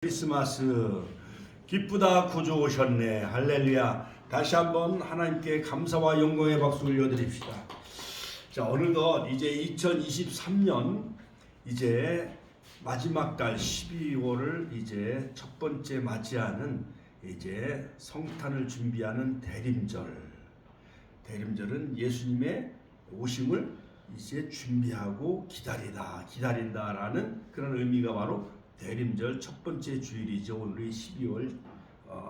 크리스마스 기쁘다 구주 오셨네. 할렐루야. 다시 한번 하나님께 감사와 영광의 박수 올려드립시다. 자, 어느덧 이제 2023년 이제 마지막 달 12월을 이제 첫 번째 맞이하는 이제 성탄을 준비하는 대림절은 예수님의 오심을 이제 준비하고 기다린다라는 그런 의미가 바로 대림절 첫 번째 주일이죠. 오늘이 12월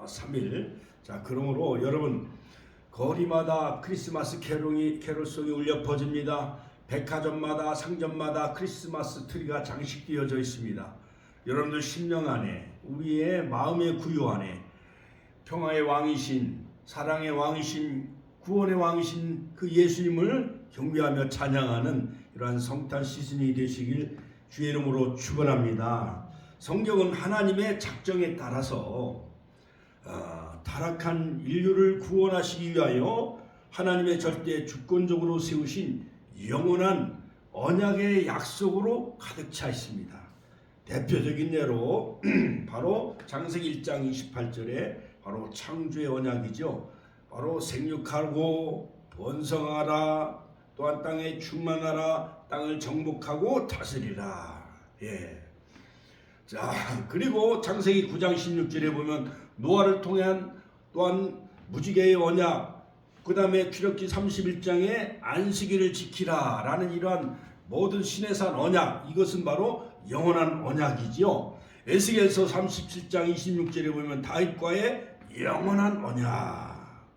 3일. 자, 그러므로 여러분 거리마다 크리스마스 캐롤송이 울려 퍼집니다. 백화점마다 상점마다 크리스마스 트리가 장식되어져 있습니다. 여러분들 심령 안에 우리의 마음의 구유 안에 평화의 왕이신 사랑의 왕이신 구원의 왕이신 그 예수님을 경배하며 찬양하는 이러한 성탄 시즌이 되시길 주의 이름으로 축원합니다. 성경은 하나님의 작정에 따라서 타락한 인류를 구원하시기 위하여 하나님의 절대 주권적으로 세우신 영원한 언약의 약속으로 가득 차 있습니다. 대표적인 예로 바로 창세기 1장 28절에 바로 창조의 언약이죠. 바로 생육하고 번성하라, 또한 땅에 충만하라, 땅을 정복하고 다스리라. 자, 그리고 창세기 9장 16절에 보면 노아를 통한 또한 무지개의 언약, 그 다음에 출애굽기 31장에 안식일을 지키라 라는 이러한 모든 신의 산 언약, 이것은 바로 영원한 언약이지요. 에스겔서 37장 26절에 보면 다윗과의 영원한 언약,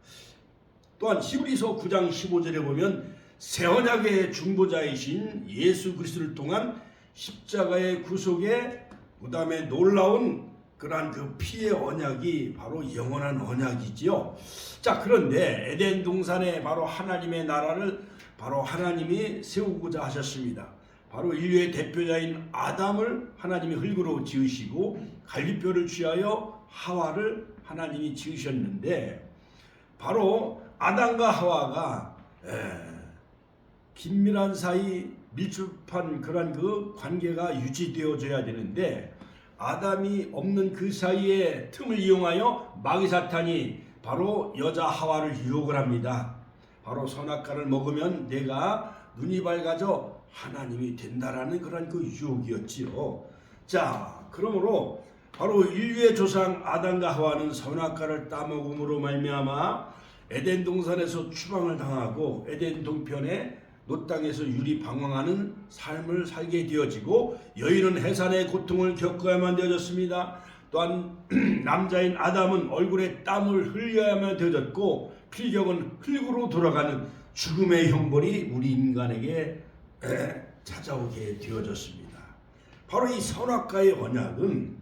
또한 히브리서 9장 15절에 보면 새 언약의 중보자이신 예수 그리스도를 통한 십자가의 구속의 그 다음에 놀라운 그러한 그 피의 언약이 바로 영원한 언약이지요. 자, 그런데 에덴 동산에 바로 하나님의 나라를 바로 하나님이 세우고자 하셨습니다. 바로 인류의 대표자인 아담을 하나님이 흙으로 지으시고 갈비뼈를 취하여 하와를 하나님이 지으셨는데, 바로 아담과 하와가 긴밀한 사이, 밀접한 그런 그 관계가 유지되어져야 되는데, 아담이 없는 그 사이에 틈을 이용하여 마귀 사탄이 바로 여자 하와를 유혹을 합니다. 바로 선악과를 먹으면 내가 눈이 밝아져 하나님이 된다라는 그런 그 유혹이었지요. 자, 그러므로 바로 인류의 조상 아담과 하와는 선악과를 따먹음으로 말미암아 에덴 동산에서 추방을 당하고 에덴 동편에 노 땅에서 유리 방황하는 삶을 살게 되어지고, 여인은 해산의 고통을 겪어야만 되어졌습니다. 또한 남자인 아담은 얼굴에 땀을 흘려야만 되어졌고, 필경은 흙으로 돌아가는 죽음의 형벌이 우리 인간에게 찾아오게 되어졌습니다. 바로 이 선악과의 언약은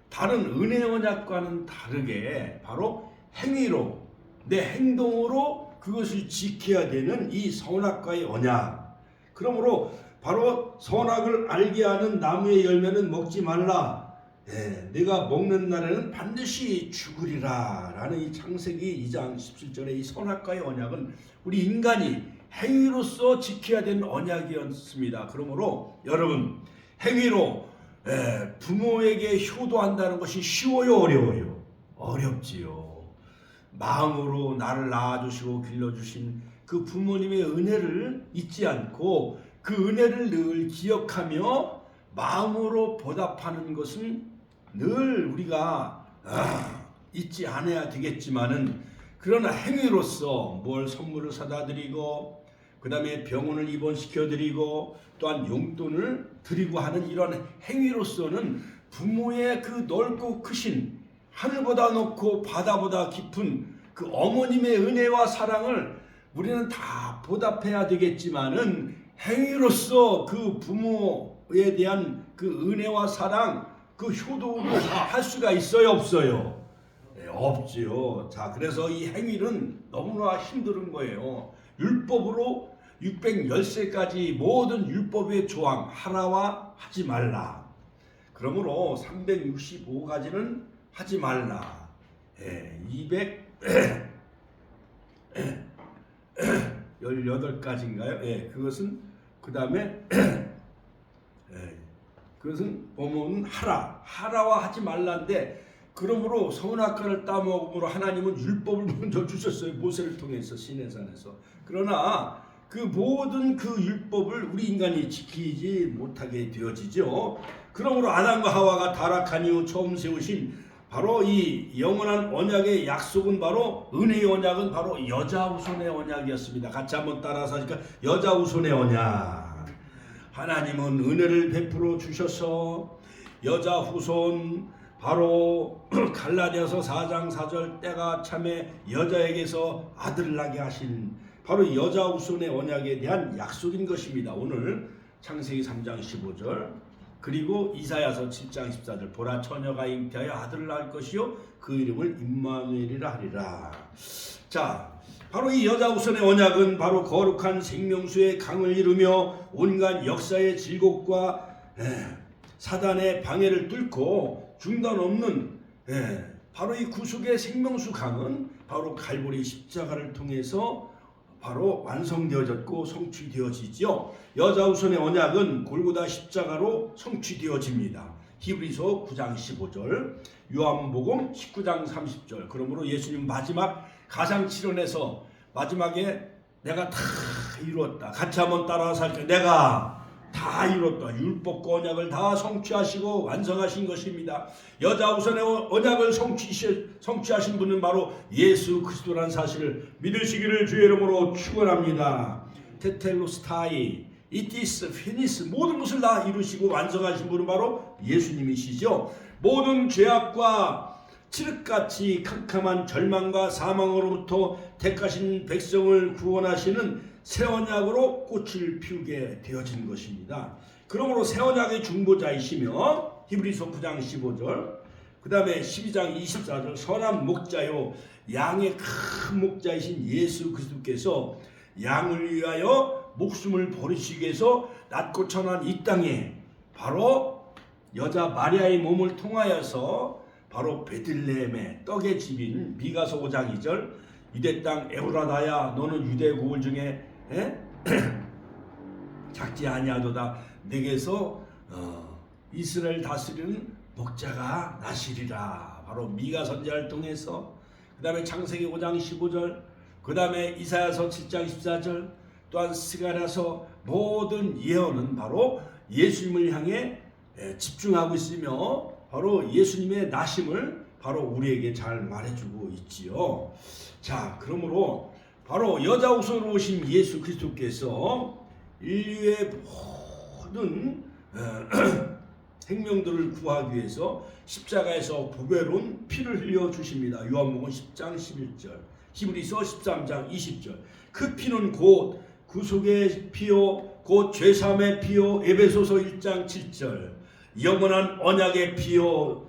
다른 은혜의 언약과는 다르게 바로 행위로, 내 행동으로 그것을 지켜야 되는 이 선악과의 언약. 그러므로 바로 선악을 알게 하는 나무의 열매는 먹지 말라. 내가 먹는 날에는 반드시 죽으리라 라는 이 창세기 2장 17절의 이 선악과의 언약은 우리 인간이 행위로서 지켜야 되는 언약이었습니다. 그러므로 여러분, 행위로 부모에게 효도한다는 것이 쉬워요, 어려워요? 어렵지요. 마음으로 나를 낳아주시고 길러주신 그 부모님의 은혜를 잊지 않고 그 은혜를 늘 기억하며 마음으로 보답하는 것은 늘 우리가 잊지 않아야 되겠지만은, 그러나 행위로서 뭘 선물을 사다 드리고 그 다음에 병원을 입원시켜 드리고 또한 용돈을 드리고 하는 이런 행위로서는 부모의 그 넓고 크신 하늘보다 높고 바다보다 깊은 그 어머님의 은혜와 사랑을 우리는 다 보답해야 되겠지만은, 행위로서 그 부모에 대한 그 은혜와 사랑, 그 효도를 다 할 수가 있어요, 없어요? 없지요. 자, 그래서 이 행위는 너무나 힘든 거예요. 율법으로 613가지 모든 율법의 조항 하나와 하지 말라. 그러므로 365가지는 하지 말라. 218가지인가요? 그것은 그 다음에 그것은 보면 하라와 하지 말라인데, 그러므로 선악과를 따먹음으로 하나님은 율법을 먼저 주셨어요. 모세를 통해서 시내산에서. 그러나 그 모든 그 율법을 우리 인간이 지키지 못하게 되어지죠. 그러므로 아담과 하와가 타락한 이후 처음 세우신 바로 이 영원한 언약의 약속은 바로 은혜의 언약은 바로 여자 후손의 언약이었습니다. 같이 한번 따라서 하니까 여자 후손의 언약. 하나님은 은혜를 베풀어 주셔서 여자 후손 바로 갈라디아서 4장 4절 때가 참에 여자에게서 아들을 낳게 하신 바로 여자 후손의 언약에 대한 약속인 것입니다. 오늘 창세기 3장 15절 그리고 이사야서 7장 14절 보라 처녀가 잉태하여 아들을 낳을 것이요 그 이름을 임마누엘이라 하리라. 자, 바로 이 여자 후손의 언약은 바로 거룩한 생명수의 강을 이루며 온갖 역사의 질곡과 사단의 방해를 뚫고 중단 없는 바로 이 구속의 생명수 강은 바로 갈보리 십자가를 통해서 바로 완성되어졌고 성취되어지죠. 여자 후손의 언약은 골고다 십자가로 성취되어집니다. 히브리서 9장 15절, 요한복음 19장 30절. 그러므로 예수님 마지막 가상칠언에서 마지막에 내가 다 이루었다. 같이 한번 따라서 할게요. 내가 다 이뤘다. 율법과 언약을 다 성취하시고 완성하신 것입니다. 여자 후손의 언약을 성취하신 분은 바로 예수 그리스도라는 사실을 믿으시기를 주의 이름으로 축원합니다. 테텔로스타이 이티스 피니스 모든 것을 다 이루시고 완성하신 분은 바로 예수님이시죠. 모든 죄악과 칠흑같이 캄캄한 절망과 사망으로부터 택하신 백성을 구원하시는 새 언약으로 꽃을 피우게 되어진 것입니다. 그러므로 새 언약의 중보자이시며 히브리서 9장 15절 그 다음에 12장 24절 선한 목자요 양의 큰 목자이신 예수 그리스도께서 양을 위하여 목숨을 버리시기 위해서 낮고 천한 이 땅에 바로 여자 마리아의 몸을 통하여서 바로 베들레헴의 떡의 집인 미가서 5장 2절 유대 땅 에브라다야 너는 유대 고을 중에 작지 아니하도다 내게서 이스라엘 다스리는 목자가 나시리라. 바로 미가 선지자를 통해서 그 다음에 창세기 5장 15절 그 다음에 이사야서 7장 14절 또한 스가랴서 모든 예언은 바로 예수님을 향해 집중하고 있으며 바로 예수님의 나심을 바로 우리에게 잘 말해주고 있지요. 자, 그러므로 바로 여자 후손으로 오신 예수 그리스도께서 인류의 모든 생명들을 구하기 위해서 십자가에서 보배로운 피를 흘려 주십니다. 요한복음 10장 11절, 히브리서 13장 20절. 그 피는 곧 구속의 피요, 곧 죄사함의 피요. 에베소서 1장 7절. 영원한 언약의 피요.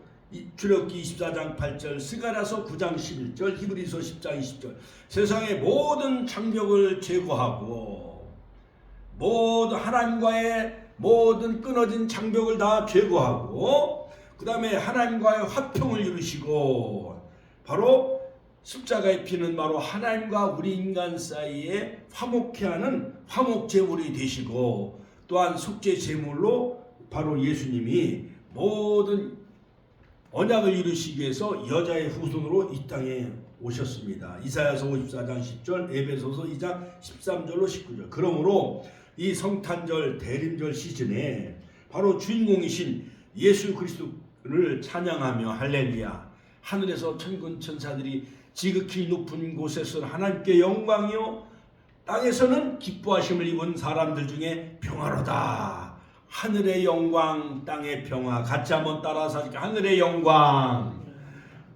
출애굽기 24장 8절, 스가랴서 9장 11절, 히브리서 10장 20절. 세상의 모든 장벽을 제거하고 모든 하나님과의 모든 끊어진 장벽을 다 제거하고 그 다음에 하나님과의 화평을 이루시고 바로 십자가의 피는 바로 하나님과 우리 인간 사이에 화목케 하는 화목제물이 되시고 또한 속죄제물로 바로 예수님이 모든 언약을 이루시기 위해서 여자의 후손으로 이 땅에 오셨습니다. 이사야서 54장 10절, 에베소서 2장 13절로 19절. 그러므로 이 성탄절 대림절 시즌에 바로 주인공이신 예수 그리스도를 찬양하며 할렐루야. 하늘에서 천군 천사들이 지극히 높은 곳에서는 하나님께 영광이요 땅에서는 기뻐하심을 입은 사람들 중에 평화로다. 하늘의 영광 땅의 평화. 같이 한번 따라서 하니까 하늘의 영광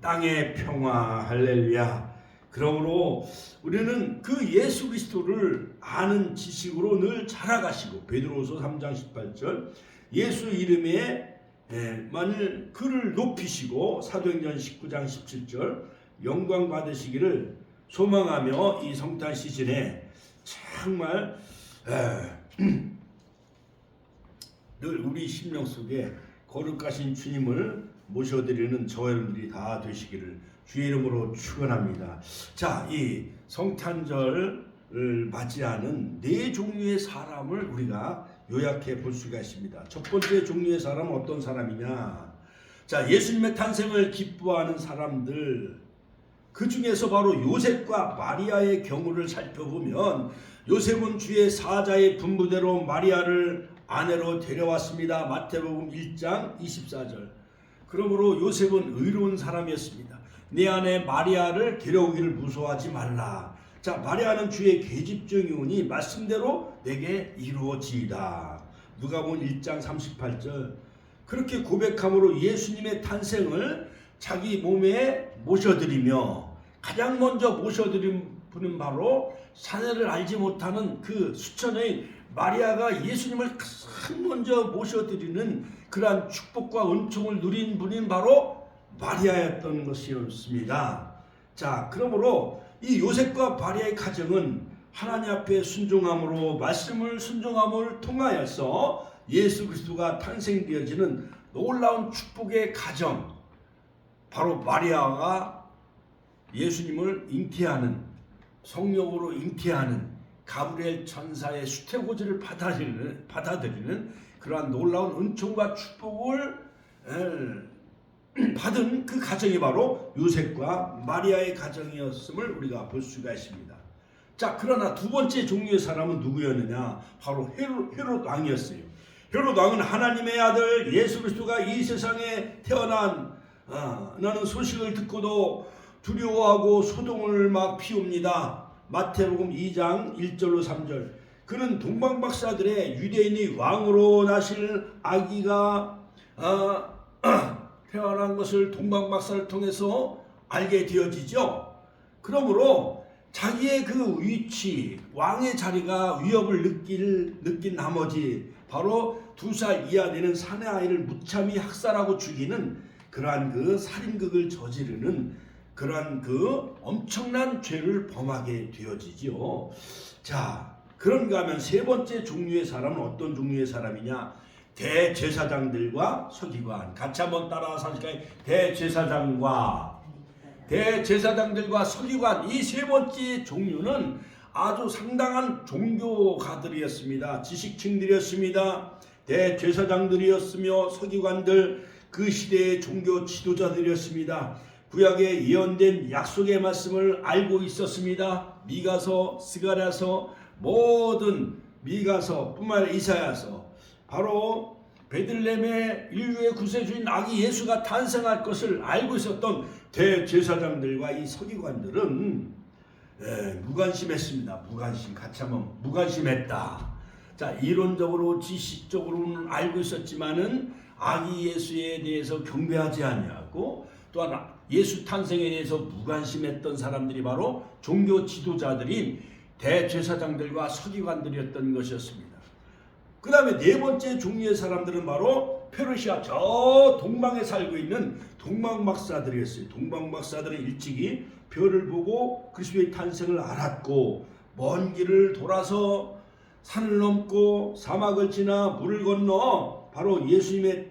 땅의 평화. 할렐루야. 그러므로 우리는 그 예수 그리스도를 아는 지식으로 늘 자라가시고 베드로후서 3장 18절 예수 이름에 만일 그를 높이시고 사도행전 19장 17절 영광 받으시기를 소망하며 이 성탄 시즌에 정말 늘 우리 심령 속에 거룩하신 주님을 모셔드리는 저와 여러분들이 다 되시기를 주의 이름으로 축원합니다. 자, 이 성탄절을 맞이하는 네 종류의 사람을 우리가 요약해 볼 수가 있습니다. 첫 번째 종류의 사람은 어떤 사람이냐? 자, 예수님의 탄생을 기뻐하는 사람들, 그 중에서 바로 요셉과 마리아의 경우를 살펴보면 요셉은 주의 사자의 분부대로 마리아를 아내로 데려왔습니다. 마태복음 1장 24절. 그러므로 요셉은 의로운 사람이었습니다. 내 아내 마리아를 데려오기를 무서워하지 말라. 자, 마리아는 주의 계집종이오니 말씀대로 내게 이루어지이다. 누가복음 1장 38절. 그렇게 고백함으로 예수님의 탄생을 자기 몸에 모셔드리며, 가장 먼저 모셔드린 분은 바로 사내를 알지 못하는 그 수천의 마리아가 예수님을 가장 먼저 모셔드리는 그러한 축복과 은총을 누린 분인 바로 마리아였던 것이었습니다. 자, 그러므로 이 요셉과 마리아의 가정은 하나님 앞에 순종함으로, 말씀을 순종함을 통하여서 예수 그리스도가 탄생되어지는 놀라운 축복의 가정, 바로 마리아가 예수님을 잉태하는, 성령으로 잉태하는 가브리엘 천사의 수태고지를 받아들이는 그러한 놀라운 은총과 축복을 받은 그 가정이 바로 요셉과 마리아의 가정이었음을 우리가 볼 수가 있습니다. 자, 그러나 두 번째 종류의 사람은 누구였느냐? 바로 헤롯 왕이었어요. 헤롯 왕은 하나님의 아들 예수 그리스도가 이 세상에 태어나는 소식을 듣고도 두려워하고 소동을 막 피웁니다. 마태복음 2장 1절로 3절. 그는 동방박사들의 유대인의 왕으로 나실 아기가 태어난 것을 동방박사를 통해서 알게 되어지죠. 그러므로 자기의 그 위치, 왕의 자리가 위협을 느낀 나머지 바로 2살 이하 되는 사내 아이를 무참히 학살하고 죽이는 그러한 그 살인극을 저지르는 그러한 그 엄청난 죄를 범하게 되어지지요. 자, 그런가 하면 세 번째 종류의 사람은 어떤 종류의 사람이냐? 대제사장들과 서기관. 같이 한번 따라서 하실까요? 대제사장들과 서기관, 이 세 번째 종류는 아주 상당한 종교가들이었습니다. 지식층들이었습니다. 대제사장들이었으며 서기관들, 그 시대의 종교 지도자들이었습니다. 구약에 예언된 약속의 말씀을 알고 있었습니다. 미가서, 스가랴서, 모든 미가서 뿐만 아니라 이사야서, 바로 베들레헴의 인류의 구세주인 아기 예수가 탄생할 것을 알고 있었던 대제사장들과 이 서기관들은 무관심했습니다. 같이 한번 무관심했다. 자, 이론적으로 지식적으로는 알고 있었지만은 아기 예수에 대해서 경배하지 아니하고, 또한 예수 탄생에 대해서 무관심했던 사람들이 바로 종교 지도자들인 대제사장들과 서기관들이었던 것이었습니다. 그 다음에 네 번째 종류의 사람들은 바로 페르시아 저 동방에 살고 있는 동방박사들이었어요. 동방박사들은 일찍이 별을 보고 그리스도의 탄생을 알았고, 먼 길을 돌아서 산을 넘고 사막을 지나 물을 건너 바로 예수님의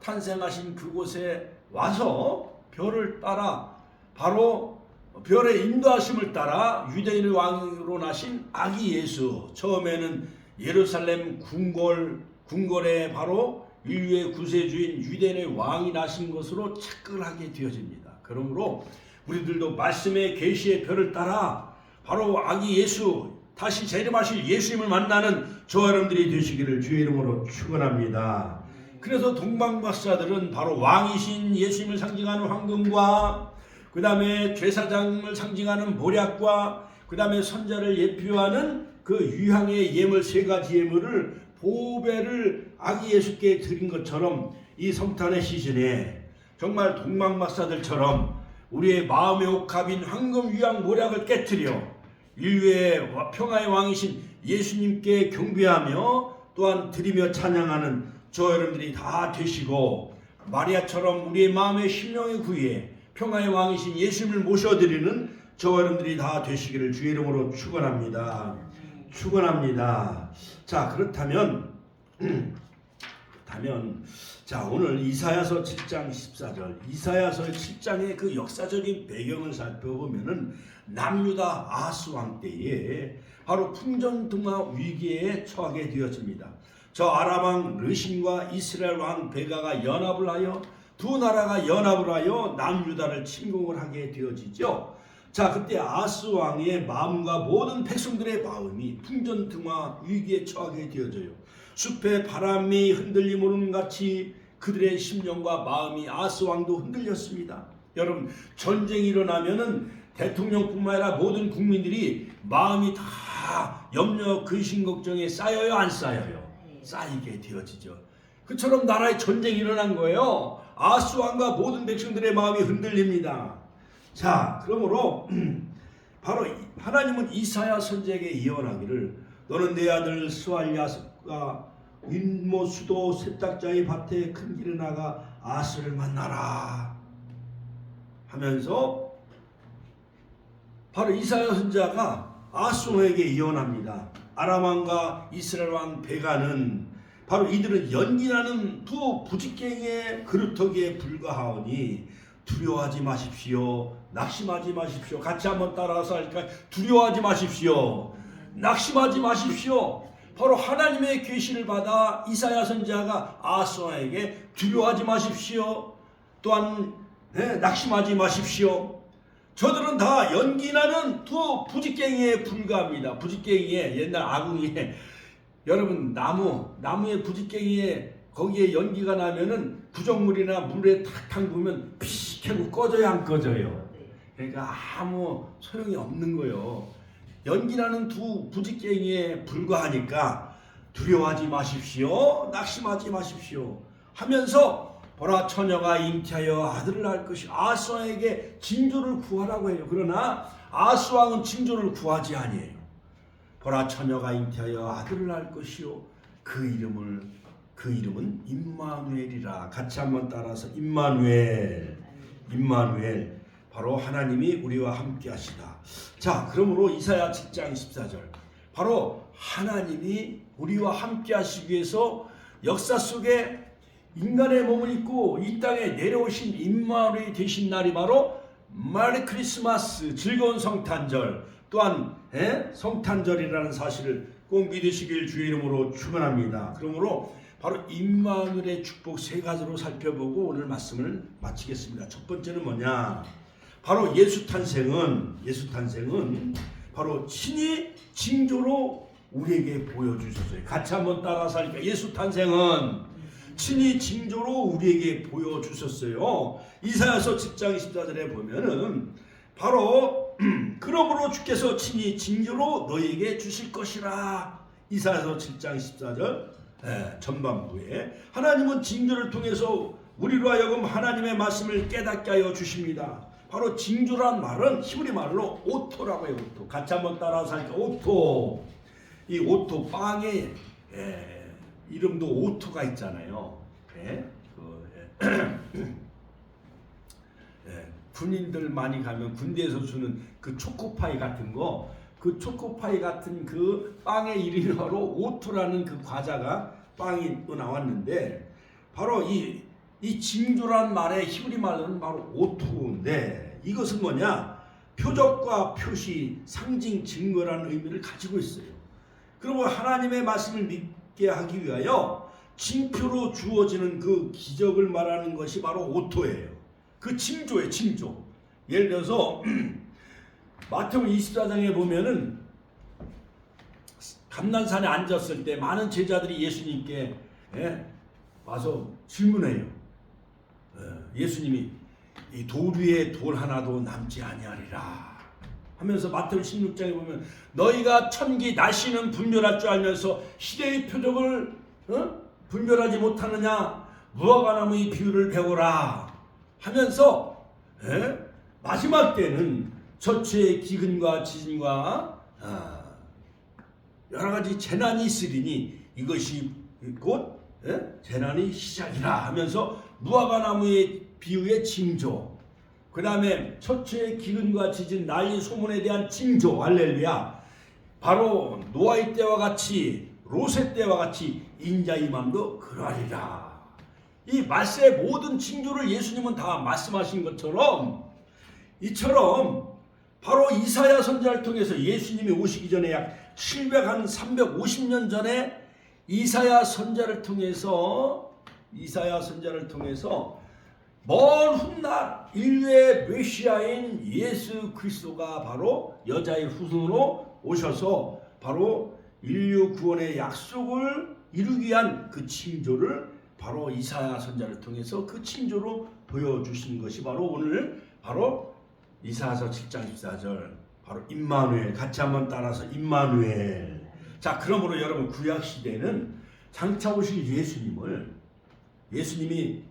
탄생하신 그곳에 와서 별을 따라, 바로 별의 인도하심을 따라 유대인의 왕으로 나신 아기 예수, 처음에는 예루살렘 궁궐에 바로 인류의 구세주인 유대인의 왕이 나신 것으로 착각을 하게 되어집니다. 그러므로 우리들도 말씀의 계시의 별을 따라 바로 아기 예수, 다시 재림하실 예수님을 만나는 저와 여러분들이 되시기를 주의 이름으로 축원합니다. 그래서 동방박사들은 바로 왕이신 예수님을 상징하는 황금과, 그 다음에 제사장을 상징하는 보략과, 그 다음에 선자를 예표하는 그 유향의 예물, 세 가지 예물을 보배를 아기 예수께 드린 것처럼 이 성탄의 시즌에 정말 동방박사들처럼 우리의 마음의 옥합인 황금, 유향, 보략을 깨트려 인류의 평화의 왕이신 예수님께 경배하며 또한 드리며 찬양하는 저 여러분들이 다 되시고, 마리아처럼 우리의 마음의 심령의 구유에 평화의 왕이신 예수님을 모셔드리는 저 여러분들이 다 되시기를 주의 이름으로 축원합니다. 자, 그렇다면 자, 오늘 이사야서 7장 14절, 이사야서 7장의 그 역사적인 배경을 살펴보면은 남유다 아하스 왕 때에 바로 풍전등화 위기에 처하게 되었습니다. 저 아람 왕 르신과 이스라엘 왕 베가가 연합을 하여 두 나라가 연합을 하여 남유다를 침공을 하게 되어지죠. 자, 그때 아스 왕의 마음과 모든 백성들의 마음이 풍전등화 위기에 처하게 되어져요. 숲의 바람이 흔들림 오는 같이 그들의 심령과 마음이 아스 왕도 흔들렸습니다. 여러분, 전쟁이 일어나면은 대통령뿐만 아니라 모든 국민들이 마음이 다 염려, 근심, 걱정에 쌓여요, 안 쌓여요? 쌓이게 되어지죠. 그처럼 나라에 전쟁이 일어난 거예요. 아스 왕과 모든 백성들의 마음이 흔들립니다. 자, 그러므로 바로 하나님은 이사야 선지자에게 예언하기를 너는 내 아들 스왈야스가 윗모 수도 세탁자의 밭에 큰 길에 나가 아스를 만나라 하면서 바로 이사야 선지자가 아스 왕에게 예언합니다. 아람 왕과 이스라엘 왕 베가는 바로 이들은 연기나는 두 부직갱이의 그루터기에 불과하오니 두려워하지 마십시오. 낙심하지 마십시오. 같이 한번 따라서 할까요? 두려워하지 마십시오. 낙심하지 마십시오. 바로 하나님의 계시를 받아 이사야 선지자가 아스 왕에게 두려워하지 마십시오. 또한 낙심하지 마십시오. 저들은 다 연기나는 두 부직갱이에 불과합니다. 부직갱이에 옛날 아궁이에 여러분 나무의 부직갱이에 거기에 연기가 나면은 부적물이나 물에 탁 담그면 피식 하고 꺼져야 안 꺼져요. 그러니까 아무 소용이 없는 거예요. 연기나는 두 부직갱이에 불과하니까 두려워하지 마십시오. 낙심하지 마십시오. 하면서 보라 처녀가 잉태하여 아들을 낳을 것이 아스 왕에게 징조를 구하라고 해요. 그러나 아스 왕은 징조를 구하지 아니에요. 보라 처녀가 잉태하여 아들을 낳을 것이요 그 이름은 임마누엘이라. 같이 한번 따라서 임마누엘. 바로 하나님이 우리와 함께 하시다. 자, 그러므로 이사야 7장 14절 바로 하나님이 우리와 함께 하시기 위해서 역사 속에 인간의 몸을 입고 이 땅에 내려오신 임마누엘이 되신 날이 바로 메리 크리스마스, 즐거운 성탄절, 또한 성탄절이라는 사실을 꼭 믿으시길 주의 이름으로 축원합니다. 그러므로 바로 임마누엘의 축복 세 가지로 살펴보고 오늘 말씀을 마치겠습니다. 첫 번째는 뭐냐? 바로 예수 탄생은 바로 친히 징조로 우리에게 보여주셨어요. 같이 한번 따라서 하니까 예수 탄생은 친히 징조로 우리에게 보여주셨어요. 이사야서 7장 14절에 보면은 바로 그러므로 주께서 친히 징조로 너희에게 주실 것이라. 이사야서 7장 14절 전반부에 하나님은 징조를 통해서 우리로 하여금 하나님의 말씀을 깨닫게 하여 주십니다. 바로 징조란 말은 히브리 말로 오토라고 해요. 오토. 같이 한번 따라서 하니까 오토. 이 오토 빵에 이름도 오토가 있잖아요. 군인들 많이 가면 군대에서 주는 그 초코파이 같은 거, 그 초코파이 같은 그 빵의 이름이 바로 오토라는 그 과자가 빵이 또 나왔는데 바로 이 징조란 말의 히브리 말로는 바로 오토인데 이것은 뭐냐? 표적과 표시, 상징, 증거라는 의미를 가지고 있어요. 그리고 하나님의 말씀을 믿게 하기 위하여 징표로 주어지는 그 기적을 말하는 것이 바로 오토예요. 그 징조예요, 징조. 예를 들어서 마태복음 24장에 보면은 감난산에 앉았을 때 많은 제자들이 예수님께 와서 질문해요. 예수님이 이 돌 위에 돌 하나도 남지 아니하리라 하면서 마태복음 16장에 보면 너희가 천기 날씨는 분별할 줄 알면서 시대의 표적을 분별하지 못하느냐? 무화과나무의 비유를 배우라 하면서 마지막 때는 저체의 기근과 지진과 여러 가지 재난이 있으리니 이것이 곧 재난의 시작이라 하면서 무화과나무의 비유의 징조, 그 다음에 처처의 기근과 지진, 난리 소문에 대한 징조, 할렐루야. 바로 노아의 때와 같이 롯의 때와 같이 인자의 맘도 그러하리라. 이 말세의 모든 징조를 예수님은 다 말씀하신 것처럼 이처럼 바로 이사야 선지자를 통해서 예수님이 오시기 전에 약 350년 전에 이사야 선자를 통해서 먼 훗날 인류의 메시아인 예수 그리스도가 바로 여자의 후손으로 오셔서 바로 인류 구원의 약속을 이루기 위한 그 징조를 바로 이사야 선자를 통해서 그 징조로 보여주신 것이 바로 오늘 바로 이사야서 7장 14절 바로 임마누엘, 같이 한번 따라서 임마누엘. 자, 그러므로 여러분 구약 시대는 장차 오실 예수님이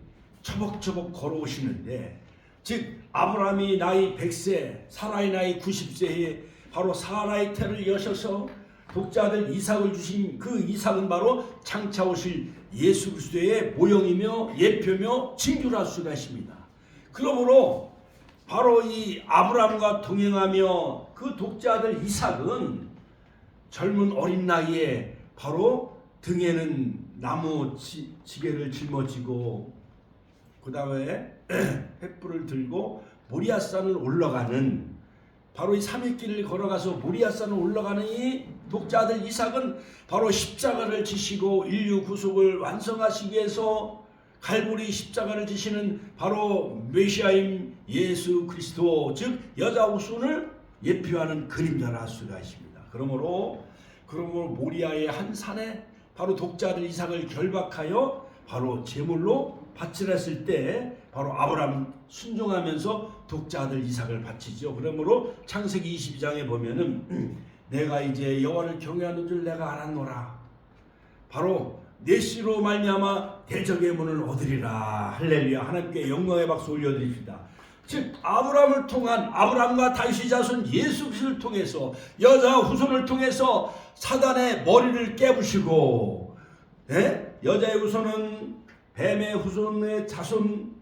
처벅처벅 걸어오시는데, 즉 아브라함이 나이 100세, 사라의 나이 90세에 바로 사라의 태를 여셔서 독자들 이삭을 주신 그 이삭은 바로 장차 오실 예수 그리스도의 모형이며 예표며 징조를 할 수가 있습니다. 그러므로 바로 이 아브라함과 동행하며 그 독자들 이삭은 젊은 어린 나이에 바로 등에는 나무 지게를 짊어지고 그 다음에 횃불을 들고 모리아산을 올라가는, 바로 이 3일길을 걸어가서 모리아산을 올라가는 이 독자들 이삭은 바로 십자가를 지시고 인류 구속을 완성하시기 위해서 갈보리 십자가를 지시는 바로 메시아인 예수 그리스도, 즉 여자 후손을 예표하는 그림자라 할 수가 있습니다. 그러므로 모리아의 한 산에 바로 독자들 이삭을 결박하여 바로 제물로 바치랬을 때 바로 아브라함 순종하면서 독자들 이삭을 바치죠. 그러므로 창세기 22장에 보면은 내가 이제 여호와를 경외하는 줄 내가 알았노라. 바로 내 씨로 말미암아 대적의 문을 얻으리라. 할렐루야. 하나님께 영광의 박수 올려드립시다. 즉 아브라함을 통한 아브라함과 다윗의 자손 예수 그리스도를 통해서 여자 후손을 통해서 사단의 머리를 깨부시고, 여자의 후손은 뱀의 후손의 자손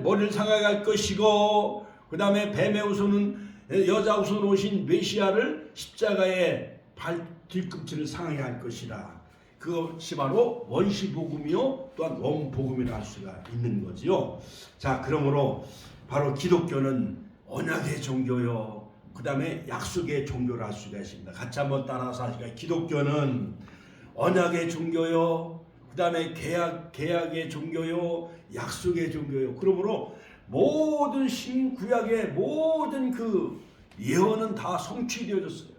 머리를 상하게 것이고, 그 다음에 뱀의 후손은 여자 후손 오신 메시아를 십자가에 뒤꿈치를 상하게 할 것이라. 그것이 바로 원시복음이요 또한 원복음이라 할 수가 있는 거지요. 자, 그러므로 바로 기독교는 언약의 종교요, 그 다음에 약속의 종교라 할 수가 있습니다. 같이 한번 따라서 하실까요? 기독교는 언약의 종교요, 그 다음에 계약의 종교요, 약속의 종교요. 그러므로 모든 신구약의 모든 그 예언은 다 성취되어졌어요.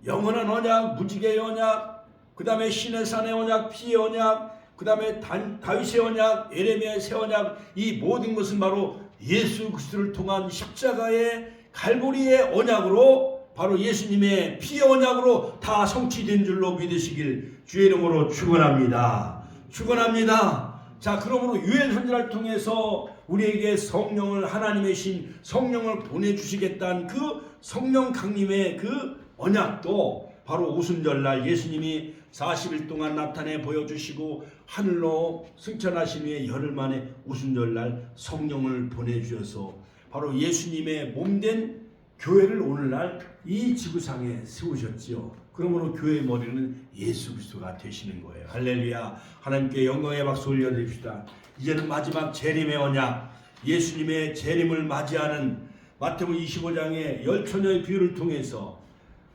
영원한 언약, 무지개의 언약, 그 다음에 신의 산의 언약, 피의 언약, 그 다음에 다윗의 언약, 예레미야의 새 언약, 이 모든 것은 바로 예수 그리스도를 통한 십자가의 갈보리의 언약으로, 바로 예수님의 피의 언약으로 다 성취된 줄로 믿으시길 주의 이름으로 축원합니다. 축원합니다. 자, 그러므로 유엘 선지자를 통해서 우리에게 성령을, 하나님의 신 성령을 보내주시겠다는 그 성령 강림의 그 언약도 바로 오순절날 예수님이 40일 동안 나타내 보여주시고 하늘로 승천하신 후에 열흘 만에 오순절날 성령을 보내주셔서 바로 예수님의 몸된 교회를 오늘날 이 지구상에 세우셨지요. 그러므로 교회의 머리는 예수 그리스도가 되시는 거예요. 할렐루야. 하나님께 영광의 박수 올려드립시다. 이제는 마지막 재림의 언약, 예수님의 재림을 맞이하는 마태복음 25장의 10처녀의 비유를 통해서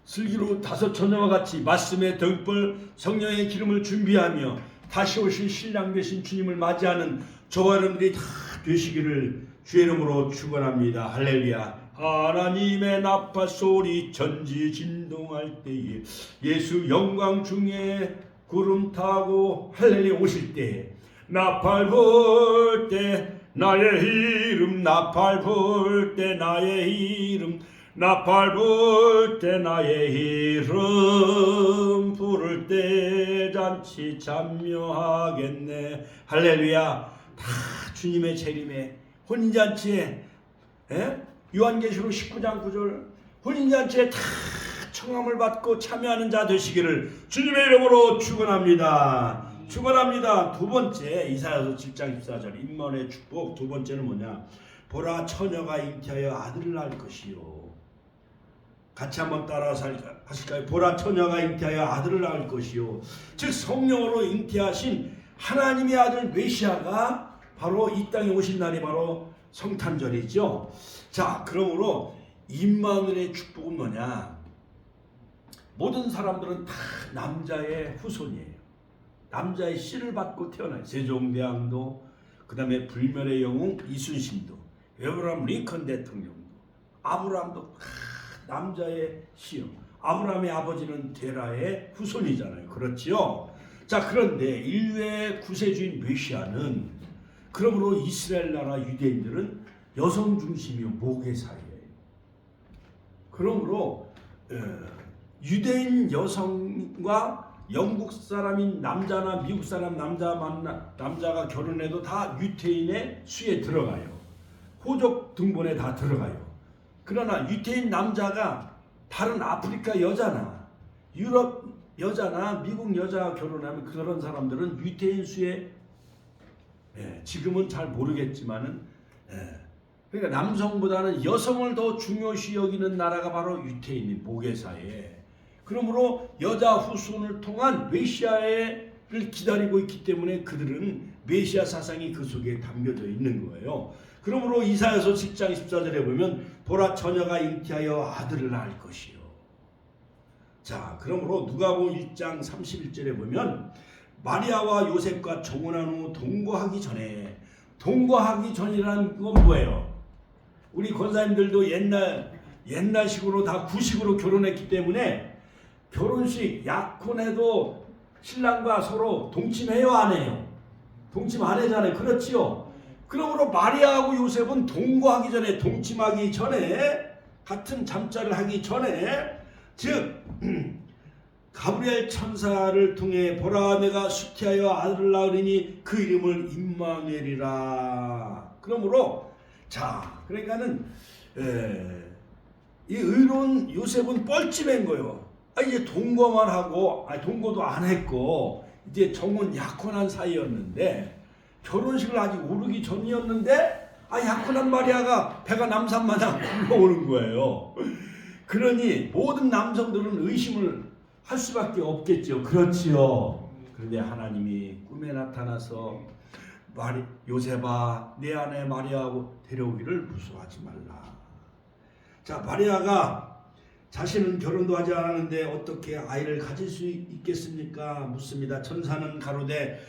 슬기로 5처녀와 같이 말씀의 등불 성령의 기름을 준비하며 다시 오실 신랑 되신 주님을 맞이하는 저와 여러분들이 다 되시기를 주의 이름으로 축원합니다. 할렐루야. 하나님의 나팔 소리 전지 진동할 때에 예수 영광 중에 구름 타고 할렐루야 오실 때에 나팔 불 때 나의 이름, 나팔 불 때 나의 이름, 나팔 불 때 나의 이름, 부를 때 잔치 참여하겠네. 할렐루야. 다 주님의 재림에 혼인잔치에, 요한계시록 19장 9절 혼인잔치에 다 청함을 받고 참여하는 자 되시기를 주님의 이름으로 축원합니다. 축원합니다. 두 번째, 이사야서 7장 14절 임마누엘의 축복. 두 번째는 뭐냐? 보라, 처녀가 잉태하여 아들을 낳을 것이요. 같이 한번 따라서 하실까요? 보라, 처녀가 잉태하여 아들을 낳을 것이요. 즉 성령으로 잉태하신 하나님의 아들 메시아가 바로 이 땅에 오신 날이 바로 성탄절이죠. 자, 그러므로 임마누엘의 축복은 뭐냐? 모든 사람들은 다 남자의 후손이에요. 남자의 씨를 받고 태어나요. 세종대왕도, 그 다음에 불멸의 영웅 이순신도, 에브라함 링컨 대통령도, 아브라함도 다 남자의 씨요. 아브라함의 아버지는 데라의 후손이잖아요. 그렇지요? 자, 그런데 인류의 구세주인 메시아는, 그러므로 이스라엘 나라 유대인들은 여성 중심이요 모계사예요. 그러므로 유대인 여성과 영국 사람인 남자나 미국 사람 남자가 결혼해도 다 유태인의 수에 들어가요. 호족 등본에 다 들어가요. 그러나 유태인 남자가 다른 아프리카 여자나 유럽 여자나 미국 여자와 결혼하면 그런 사람들은 유태인 수에, 지금은 잘 모르겠지만은, 그러니까 남성보다는 여성을 더 중요시 여기는 나라가 바로 유태인인 모계사에, 그러므로 여자 후손을 통한 메시아를 기다리고 있기 때문에 그들은 메시아 사상이 그 속에 담겨져 있는 거예요. 그러므로 이사야서 10장 14절에 보면 보라 처녀가 잉태하여 아들을 낳을 것이요. 자, 그러므로 누가복음 1장 31절에 보면 마리아와 요셉과 정혼한 후 동거하기 전이라는 건 뭐예요? 우리 권사님들도 옛날식으로 다 구식으로 결혼했기 때문에 결혼식 약혼해도 신랑과 서로 동침해요, 안 해요? 동침 안 하잖아요. 그렇지요? 그러므로 마리아하고 요셉은 동거하기 전에, 동침하기 전에, 같은 잠자를 하기 전에, 즉 가브리엘 천사를 통해 보라 내가 수태하여 아들을 낳으리니 그 이름을 임마누엘이라. 그러므로 자, 그러니까는 이 의로운 요셉은 뻘쭘한 거예요. 이제 동거만 하고, 동거도 안 했고, 이제 정혼 약혼한 사이였는데, 결혼식을 아직 오르기 전이었는데, 약혼한 마리아가 배가 남산마냥 굴러오는 거예요. 그러니 모든 남성들은 의심을 할 수밖에 없겠죠. 그렇지요. 그런데 하나님이 꿈에 나타나서 요셉아, 내 아내 마리아하고 데려오기를 무서워하지 말라. 자, 마리아가 자신은 결혼도 하지 않았는데 어떻게 아이를 가질 수 있겠습니까? 묻습니다. 천사는 가로되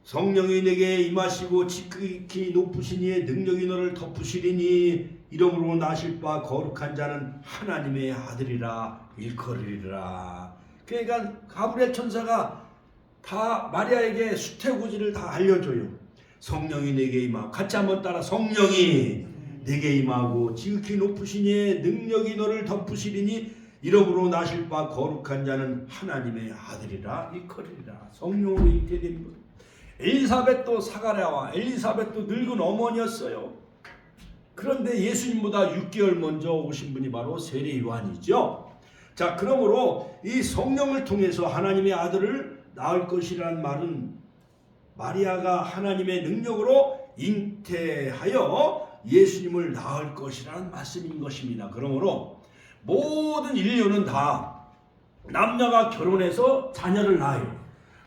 성령이 내게 임하시고 지극히 높으시니 능력이 너를 덮으시리니 이러므로 나실 바 거룩한 자는 하나님의 아들이라 일컬으리라. 그러니까 가브리엘 천사가 다 마리아에게 수태고지를 다 알려줘요. 성령이 내게 임하고, 같이 한번 따라, 성령이 내게 임하고 지극히 높으시니 능력이 너를 덮으시리니 이러므로 나실 바 거룩한 자는 하나님의 아들이라 일컬으리라. 성령으로 잉태된 분. 엘리사벳도 사가랴와 엘리사벳도 늙은 어머니였어요. 그런데 예수님보다 6개월 먼저 오신 분이 바로 세례 요한이죠. 자, 그러므로 이 성령을 통해서 하나님의 아들을 낳을 것이라는 말은 마리아가 하나님의 능력으로 잉태하여 예수님을 낳을 것이라는 말씀인 것입니다. 그러므로 모든 인류는 다 남녀가 결혼해서 자녀를 낳아요.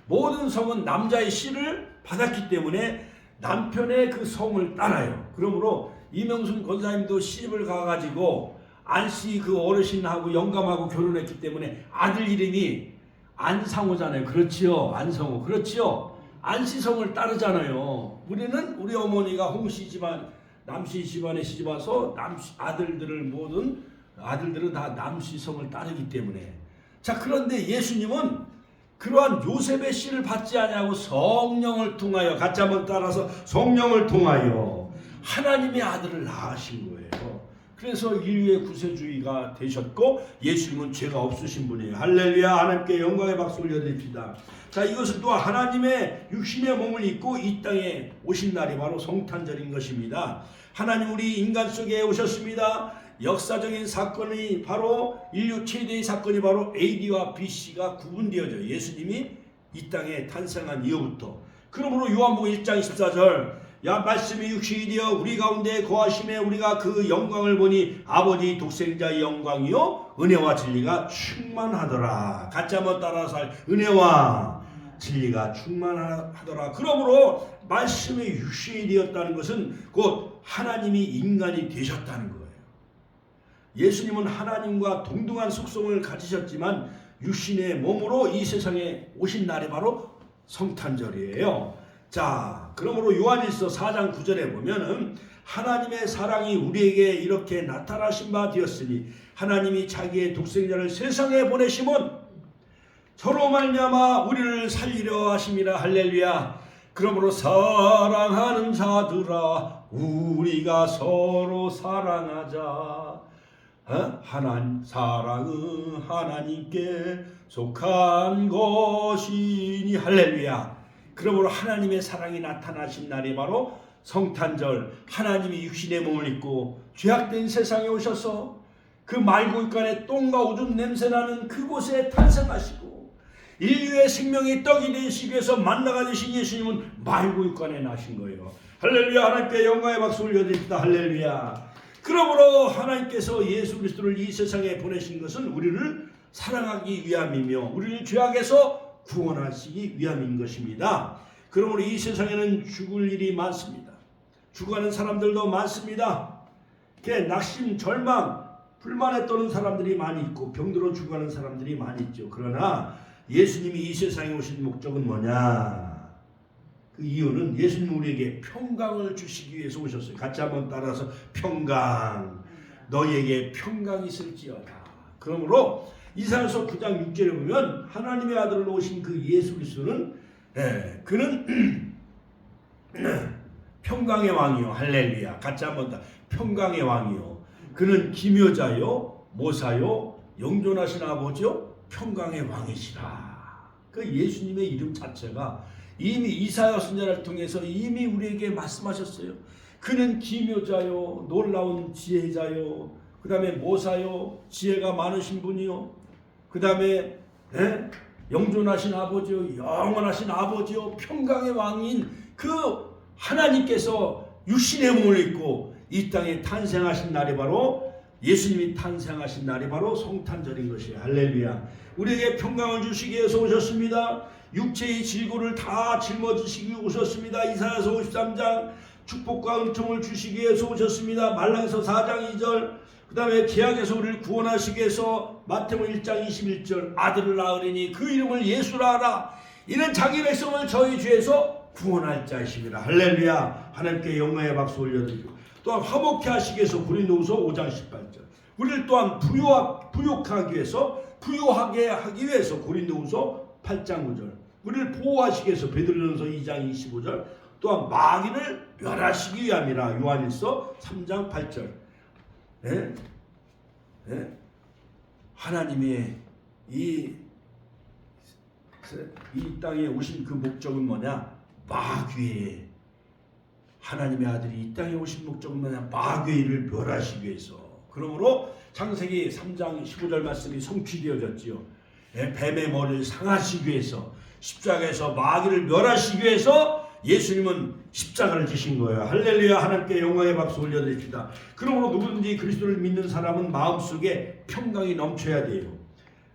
모든 성은 남자의 씨를 받았기 때문에 남편의 그 성을 따라요. 그러므로 이명순 권사님도 시집을 가가지고 안씨 그 어르신하고 영감하고 결혼했기 때문에 아들 이름이 안상호잖아요. 그렇지요? 안성호. 그렇지요? 안씨성을 따르잖아요. 우리는 우리 어머니가 홍씨 집안, 남씨 집안에 시집 와서 아들들은 다 남씨성을 따르기 때문에. 자, 그런데 예수님은 그러한 요셉의 씨를 받지 아니하고 성령을 통하여, 같이 한번 따라서, 성령을 통하여 하나님의 아들을 낳으신 거예요. 그래서 인류의 구세주의가 되셨고 예수님은 죄가 없으신 분이에요. 할렐루야. 하나님께 영광의 박수 올려드립시다. 자, 이것은 또한 하나님의 육신의 몸을 입고 이 땅에 오신 날이 바로 성탄절인 것입니다. 하나님 우리 인간 속에 오셨습니다. 역사적인 사건이 바로, 인류 최대의 사건이 바로 AD와 BC가 구분되어져요. 예수님이 이 땅에 탄생한 이후부터. 그러므로 요한복음 1장 14절, 말씀이 육신이 되어 우리 가운데 거하심에 우리가 그 영광을 보니 아버지 독생자의 영광이요 은혜와 진리가 충만하더라. 같이 한번 따라서, 은혜와 진리가 충만하더라. 그러므로 말씀이 육신이 되었다는 것은 곧 하나님이 인간이 되셨다는 거예요. 예수님은 하나님과 동등한 속성을 가지셨지만 육신의 몸으로 이 세상에 오신 날이 바로 성탄절이에요. 자, 그러므로 요한일서 4장 9절에 보면은 하나님의 사랑이 우리에게 이렇게 나타나신 바 되었으니 하나님이 자기의 독생자를 세상에 보내심은 저로 말미암아 우리를 살리려 하심이라. 할렐루야. 그러므로 사랑하는 자들아 우리가 서로 사랑하자. 사랑은 하나님께 속한 것이니. 할렐루야. 그러므로 하나님의 사랑이 나타나신 날이 바로 성탄절. 하나님이 육신의 몸을 입고 죄악된 세상에 오셔서 그 말구간에 똥과 오줌 냄새나는 그곳에 탄생하시고 인류의 생명이 떡이 되시기 위해서 만나가 되신 예수님은 말구간에 나신 거예요. 할렐루야. 하나님께 영광의 박수 올려드립니다. 할렐루야. 그러므로 하나님께서 예수 그리스도를 이 세상에 보내신 것은 우리를 사랑하기 위함이며 우리를 죄악에서 구원하시기 위함인 것입니다. 그러므로 이 세상에는 죽을 일이 많습니다. 죽어가는 사람들도 많습니다. 낙심, 절망, 불만에 떠는 사람들이 많이 있고 병들어 죽어가는 사람들이 많이 있죠. 그러나 예수님이 이 세상에 오신 목적은 뭐냐? 그 이유는 예수님 우리에게 평강을 주시기 위해서 오셨어요. 같이 한번 따라서 평강, 너희에게 평강이 있을지어다. 그러므로 이사야서 9장 6절에 보면 하나님의 아들로 오신 그 예수 그리스도는 그는 평강의 왕이요. 할렐루야. 같이 한번 더. 평강의 왕이요. 그는 기묘자요, 모사요, 영존하신 아버지요, 평강의 왕이시라. 그 예수님의 이름 자체가 이미 이사야 선지자를 통해서 이미 우리에게 말씀하셨어요. 그는 기묘자요, 놀라운 지혜자요, 그 다음에 모사요, 지혜가 많으신 분이요, 그 다음에 영존하신 아버지요, 영원하신 아버지요, 평강의 왕인 그 하나님께서 육신의 몸을 입고 이 땅에 탄생하신 날이 바로 예수님이 탄생하신 날이 바로 성탄절인 것이에요. 할렐루야. 우리에게 평강을 주시기 위해서 오셨습니다. 육체의 질고를 다 짊어지시기 위해 오셨습니다. 이사야서 53장 축복과 은총을 주시기 위해서 오셨습니다. 말라기서 4장 2절 그 다음에 계약에서 우리를 구원하시기 위해서 마태복음 1장 21절 아들을 낳으리니 그 이름을 예수라 하라. 이는 자기 백성을 저희 죄에서 구원할 자이십니다. 할렐루야. 하나님께 영광의 박수 올려드리고 또한 화목케 하시기 위해서 고린도후서 5장 18절 우리를 또한 부욕하기 위해서 부요하게 하기 위해서 고린도후서 8장 9절 우리를 보호하시기 위해서 베드로전서 2장 25절 또한 마귀를 멸하시기 위함이라. 요한일서 3장 8절. 하나님의 이 땅에 오신 그 목적은 뭐냐? 마귀의 하나님의 아들이 이 땅에 오신 목적은 뭐냐? 마귀의 일을 멸하시기 위해서. 그러므로 창세기 3장 15절 말씀이 성취되어졌지요. 뱀의 머리를 상하시기 위해서 십자가에서 마귀를 멸하시기 위해서 예수님은 십자가를 지신 거예요. 할렐루야. 하나님께 영광의 박수 올려드립니다. 그러므로 누구든지 그리스도를 믿는 사람은 마음속에 평강이 넘쳐야 돼요.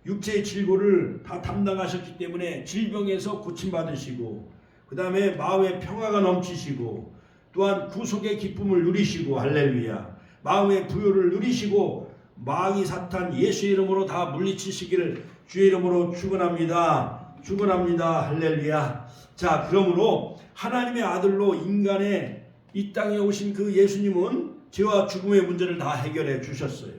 육체의 질고를 다 담당하셨기 때문에 질병에서 고침받으시고 그 다음에 마음의 평화가 넘치시고 또한 구속의 기쁨을 누리시고 할렐루야. 마음의 부요를 누리시고 마귀 사탄 예수의 이름으로 다 물리치시기를 주의 이름으로 축원합니다. 축원합니다. 할렐루야. 자, 그러므로 하나님의 아들로 인간의 이 땅에 오신 그 예수님은 죄와 죽음의 문제를 다 해결해 주셨어요.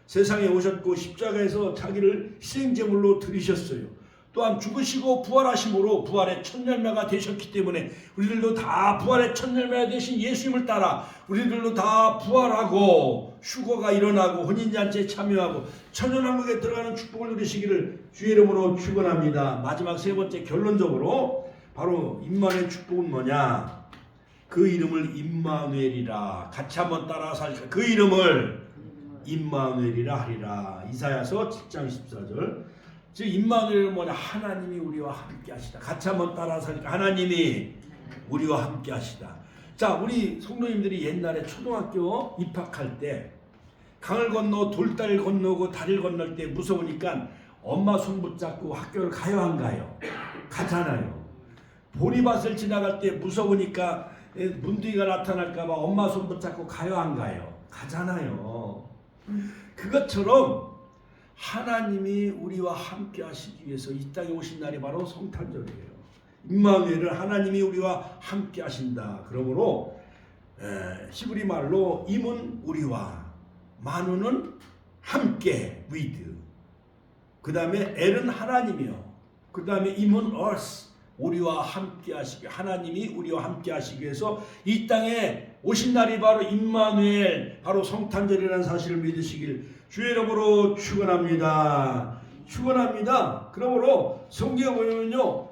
세상에 오셨고 십자가에서 자기를 희생제물로 드리셨어요. 또한 죽으시고 부활하심으로 부활의 첫 열매가 되셨기 때문에 우리들도 다 부활의 첫 열매가 되신 예수님을 따라 우리들도 다 부활하고 휴거가 일어나고 혼인잔치에 참여하고 천연왕국에 들어가는 축복을 누리시기를 주의 이름으로 축원합니다. 마지막 세 번째 결론적으로 바로 임마누엘 축복은 뭐냐? 그 이름을 임마누엘이라. 같이 한번 따라서 할까요? 그 이름을 임마누엘이라 하리라. 이사야서 7장 14절. 즉 임마누엘은 뭐냐? 하나님이 우리와 함께 하시다. 같이 한번 따라서 하니까 하나님이 우리와 함께 하시다. 자, 우리 성도님들이 옛날에 초등학교 입학할 때 강을 건너 돌다리를 건너고 다리를 건널 때 무서우니까 엄마 손 붙잡고 학교를 가요 안 가요? 가잖아요. 보리밭을 지나갈 때 무서우니까 문둥이가 나타날까 봐 엄마 손 붙잡고 가요 안 가요? 가잖아요. 그것처럼 하나님이 우리와 함께 하시기 위해서 이 땅에 오신 날이 바로 성탄절이에요. 임마누엘은 하나님이 우리와 함께 하신다. 그러므로 히브리 말로 임은 우리와, 마누는 함께, with. 그 다음에 엘은 하나님이요. 그 다음에 임은 earth, 우리와 함께 하시기, 하나님이 우리와 함께 하시기 위해서 이 땅에 오신 날이 바로 임마누엘, 바로 성탄절이라는 사실을 믿으시길 주의 이름으로 축원합니다. 축원합니다. 그러므로 성경에 보면요,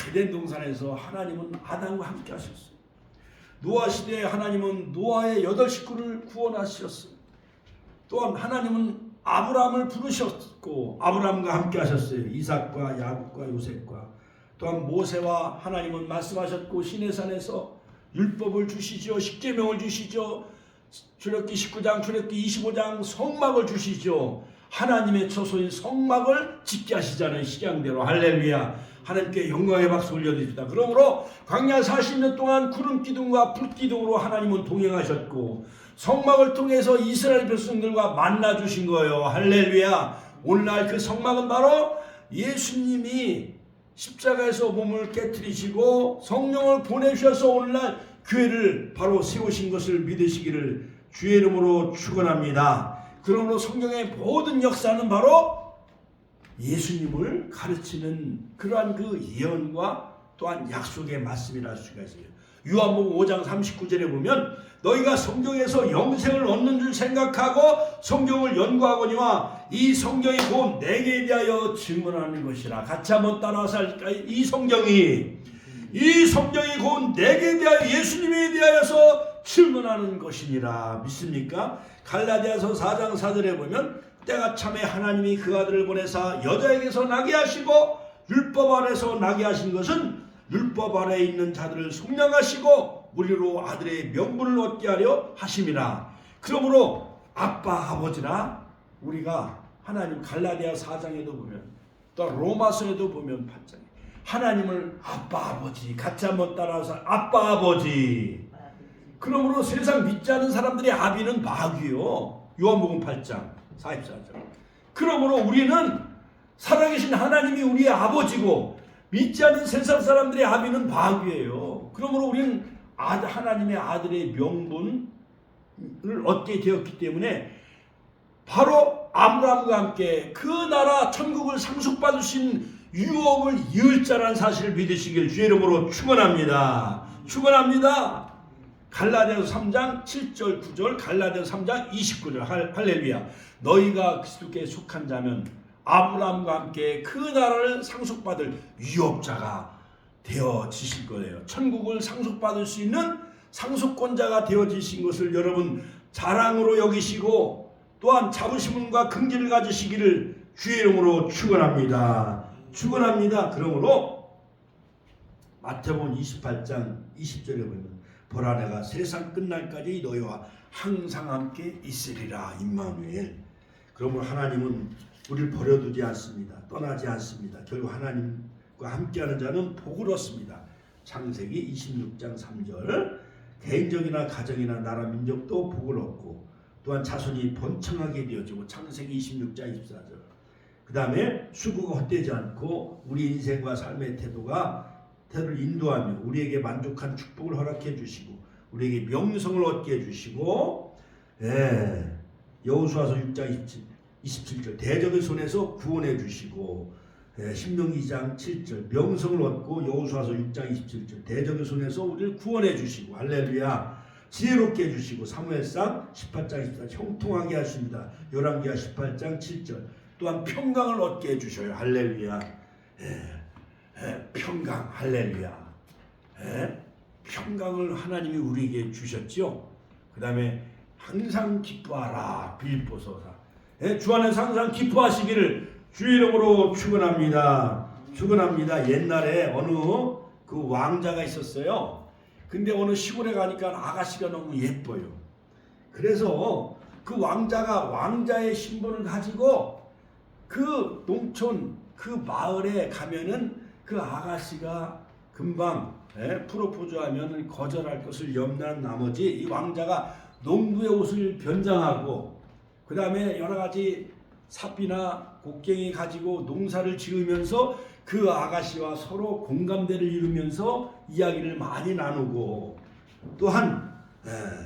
에덴 동산에서 하나님은 아담과 함께 하셨어요. 노아 시대에 하나님은 노아의 8식구를 구원하셨어요. 또한 하나님은 아브라함을 부르셨고 아브라함과 함께 하셨어요. 이삭과 야곱과 요셉과. 또한 모세와 하나님은 말씀하셨고 시내산에서 율법을 주시죠. 십계명을 주시죠. 출애굽기 19장, 출애굽기 25장 성막을 주시죠. 하나님의 처소인 성막을 짓게 하시잖아요. 식양대로. 할렐루야. 하나님께 영광의 박수 올려드립니다. 그러므로 광야 40년 동안 구름 기둥과 불 기둥으로 하나님은 동행하셨고 성막을 통해서 이스라엘 백성들과 만나 주신 거예요. 할렐루야. 오늘날 그 성막은 바로 예수님이 십자가에서 몸을 깨트리시고 성령을 보내주셔서 오늘날 교회를 바로 세우신 것을 믿으시기를 주의 이름으로 축원합니다. 그러므로 성경의 모든 역사는 바로 예수님을 가르치는 그러한 그 예언과 또한 약속의 말씀이라 할 수가 있어요. 요한복음 5장 39절에 보면 너희가 성경에서 영생을 얻는 줄 생각하고 성경을 연구하거니와 이 성경이 곧 내게 대하여 증언하는 것이라. 같이 한번 따라서 할까요? 이 성경이 곧 내게 대하여, 예수님에 대하여서 증언하는 것이니라. 믿습니까? 갈라디아서 4장 4절에 보면 때가 참에 하나님이 그 아들을 보내사 여자에게서 나게 하시고 율법 아래서 나게 하신 것은 율법 아래에 있는 자들을 속량하시고 우리로 아들의 명분을 얻게 하려 하심이라. 그러므로 아빠 아버지라 우리가 하나님, 갈라디아 4장에도 보면 또 로마서에도 보면 8장에 하나님을 아빠 아버지, 같이 한번 따라서 아빠 아버지. 그러므로 세상 믿지 않은 사람들의 아비는 마귀요. 요한복음 8장 44절. 그러므로 우리는 살아계신 하나님이 우리의 아버지고 믿지 않는 세상 사람들의 아비는 마귀예요. 그러므로 우리는 하나님의 아들의 명분을 얻게 되었기 때문에 바로 아브라함과 함께 그 나라 천국을 상속받으신 유업을 이을 자라는 사실을 믿으시길 주의 이름으로 축원합니다. 축원합니다. 갈라디아서 3장 7절 9절, 갈라디아서 3장 29절. 할렐루야. 너희가 그리스도께 속한 자면 아브라함과 함께 그 나라를 상속받을 유업자가 되어지실 거예요. 천국을 상속받을 수 있는 상속권자가 되어지신 것을 여러분 자랑으로 여기시고 또한 자부심과 긍지를 가지시기를 주의 이름으로 축원합니다. 축원합니다. 그러므로 마태복음 28장 20절에 보면 보라 내가 세상 끝날까지 너희와 항상 함께 있으리라. 임마누엘. 그러므로 하나님은 우리를 버려두지 않습니다. 떠나지 않습니다. 결국 하나님과 함께하는 자는 복을 얻습니다. 창세기 26장 3절. 개인적이나 가정이나 나라 민족도 복을 얻고 또한 자손이 번창하게 되어지고 창세기 26장 24절. 그 다음에 수고가 헛되지 않고 우리 인생과 삶의 태도를 인도하며 우리에게 만족한 축복을 허락해 주시고 우리에게 명성을 얻게 해주시고 여호수아서 6장 27절 대적의 손에서 구원해 주시고 신명기 2장 7절 명성을 얻고 여호수아서 6장 27절 대적의 손에서 우리를 구원해 주시고 할렐루야. 지혜롭게 해주시고 사무엘상 18장 14절 형통하게 하십니다. 열왕기하 18장 7절 또한 평강을 얻게 해주셔요. 할렐루야. 평강. 할렐루야. 평강을 하나님이 우리에게 주셨죠. 그 다음에 항상 기뻐하라. 빌립보서 4. 주 안에서 항상 기뻐하시기를 주의 이름으로 축원합니다. 축원합니다. 옛날에 어느 그 왕자가 있었어요. 근데 어느 시골에 가니까 아가씨가 너무 예뻐요. 그래서 그 왕자가 왕자의 신분을 가지고 그 농촌 그 마을에 가면은 그 아가씨가 금방 프로포즈하면 거절할 것을 염려한 나머지 이 왕자가 농부의 옷을 변장하고 그 다음에 여러 가지 삽이나 곡괭이 가지고 농사를 지으면서 그 아가씨와 서로 공감대를 이루면서 이야기를 많이 나누고, 또한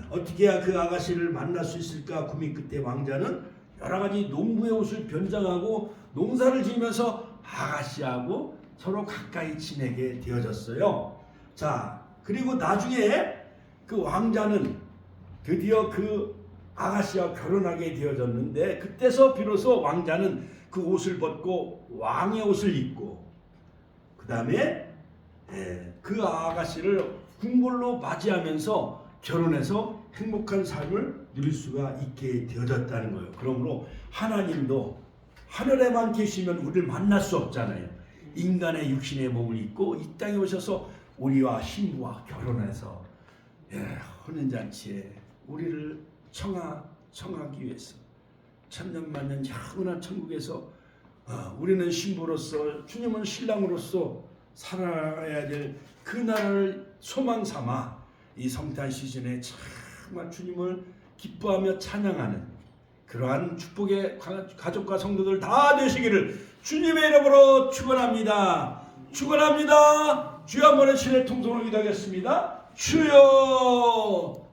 어떻게 해야 그 아가씨를 만날 수 있을까 고민 끝에 왕자는 여러 가지 농부의 옷을 변장하고 농사를 지으면서 아가씨하고 서로 가까이 지내게 되어졌어요. 자, 그리고 나중에 그 왕자는 드디어 그 아가씨와 결혼하게 되어졌는데, 그때서 비로소 왕자는 그 옷을 벗고 왕의 옷을 입고, 그 다음에 그 아가씨를 궁궐로 맞이하면서 결혼해서 행복한 삶을 누릴 수가 있게 되어졌다는 거예요. 그러므로 하나님도 하늘에만 계시면 우리를 만날 수 없잖아요. 인간의 육신의 몸을 입고 이 땅에 오셔서 우리와 신부와 결혼해서 혼인잔치에 우리를 청하기 위해서 천년만년 영원한 천국에서 우리는 신부로서, 주님은 신랑으로서 살아가야 될 그 날을 소망 삼아 이 성탄 시즌에 정말 주님을 기뻐하며 찬양하는 그러한 축복의 가족과 성도들 다 되시기를 주님의 이름으로 축원합니다. 축원합니다. 주여 한번 신의 통성을 기도하겠습니다. 주여